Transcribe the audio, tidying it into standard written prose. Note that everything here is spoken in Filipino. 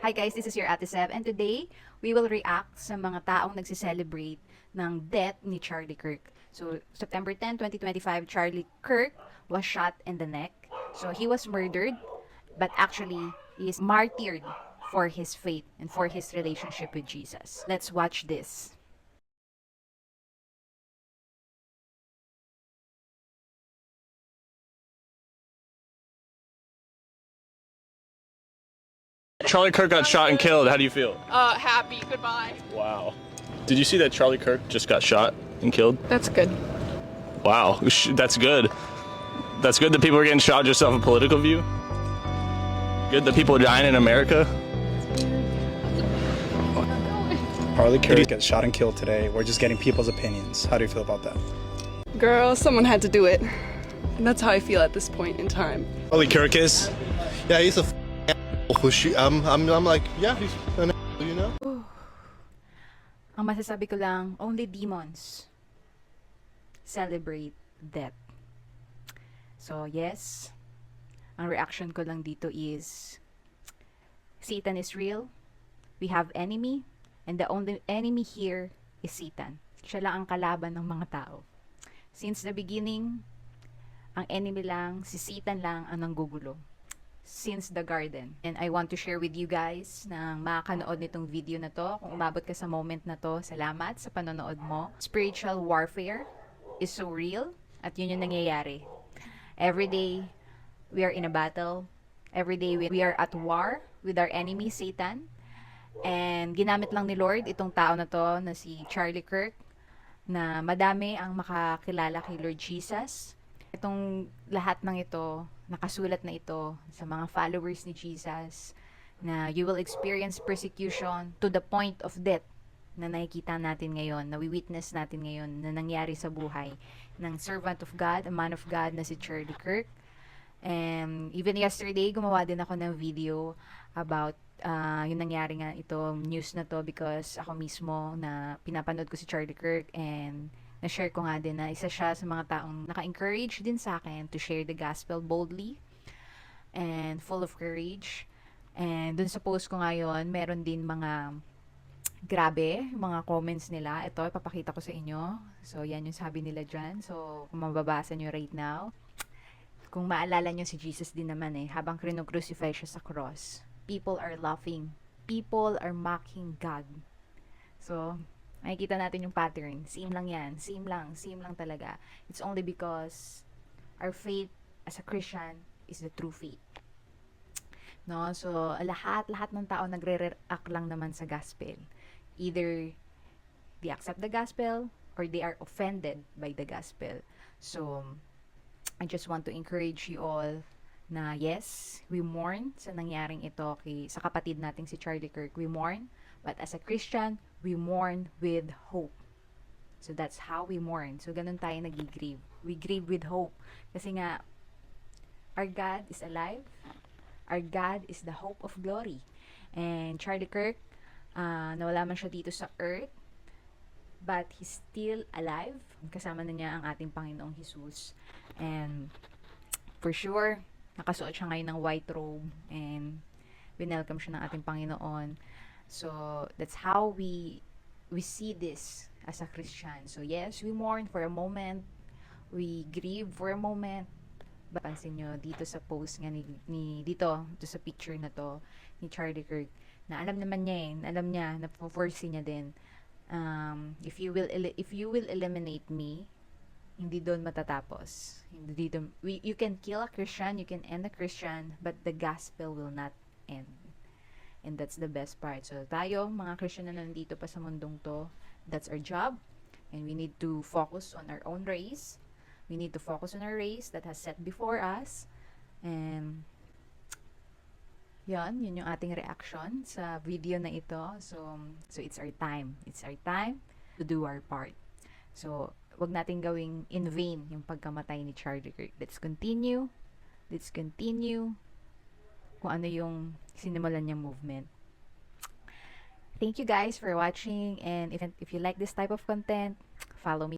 Hi guys, this is your Ate Seb, and today we will react sa mga taong nagsiselebrate ng death ni Charlie Kirk. So, September 10, 2025, Charlie Kirk was shot in the neck. So, he was murdered, but actually, he is martyred for his faith and for his relationship with Jesus. Let's watch this. Charlie Kirk got shot and killed. How do you feel? Happy. Goodbye. Wow. Did you see that Charlie Kirk just got shot and killed? That's good. Wow. That's good. That's good that people are getting shot just off a political view. Good that people are dying in America. Charlie Kirk gets shot and killed today. We're just getting people's opinions. How do you feel about that? Girl, someone had to do it. And that's how I feel at this point in time. Charlie Kirk is? Yeah, he's a who shoot. I'm like, yeah, he's an you know. Ang masasabi ko lang, only demons celebrate death. So, yes, ang reaction ko lang dito is Satan is real. We have enemy, and the only enemy here is Satan. Siya lang ang kalaban ng mga tao. Since the beginning, ang enemy lang, si Satan lang ang nanggugulo. Since the garden. And I want to share with you guys na makakanood nitong video na to. Kung umabot ka sa moment na to, salamat sa panonood mo. Spiritual warfare is so real at yun yung nangyayari. Every day, we are in a battle. Every day, we are at war with our enemy, Satan. And ginamit lang ni Lord itong tao na to na si Charlie Kirk na madami ang makakilala kay Lord Jesus. Itong lahat ng ito, nakasulat na ito sa mga followers ni Jesus na you will experience persecution to the point of death na nakikita natin ngayon, na we-witness natin ngayon na nangyari sa buhay ng servant of God, a man of God na si Charlie Kirk. And even yesterday, gumawa din ako ng video about yung nangyari nga ito, news na to, because ako mismo na pinapanood ko si Charlie Kirk and na-share ko nga din na isa siya sa mga taong naka-encourage din sa akin to share the gospel boldly and full of courage. And dun sa post ko ngayon, meron din mga grabe, mga comments nila. Ito, ipapakita ko sa inyo. So, yan yung sabi nila dyan. So, kung mababasa nyo right now, kung maalala nyo si Jesus din naman habang crucify siya sa cross, people are laughing. People are mocking God. So, makikita natin yung pattern. Same lang yan. Same lang talaga. It's only because our faith as a Christian is the true faith. No? So, lahat ng tao nagre-react lang naman sa gospel. Either they accept the gospel or they are offended by the gospel. So, I just want to encourage you all na yes, we mourn sa nangyaring ito sa kapatid nating si Charlie Kirk. We mourn, but as a Christian, we mourn with hope. So that's how we mourn. So ganun tayo nag-grieve. We grieve with hope. Kasi nga, our God is alive. Our God is the hope of glory. And Charlie Kirk, nawala man siya dito sa earth, but he's still alive. Kasama na niya ang ating Panginoong Jesus. And for sure, nakasuot siya ngayon ng white robe and winelcome siya ng ating Panginoon. So, that's how we see this as a Christian. So, yes, we mourn for a moment. We grieve for a moment. Pansin nyo, dito sa post nga dito sa picture na to, ni Charlie Kirk, na alam naman niya alam niya, na-foresee niya din, if you will eliminate me, hindi doon matatapos. Hindi doon, you can kill a Christian, you can end a Christian, but the gospel will not end. And that's the best part. So tayo, mga Christian na nandito pa sa mundong to, that's our job. And we need to focus on our own race. We need to focus on our race that has set before us. And yun yung ating reaction sa video na ito. So it's our time. It's our time to do our part. So, wag natin gawing in vain yung pagkamatay ni Charlie Kirk. Let's continue kung ano yung sinimulan niyang movement. Thank you guys for watching, and if you like this type of content, follow me.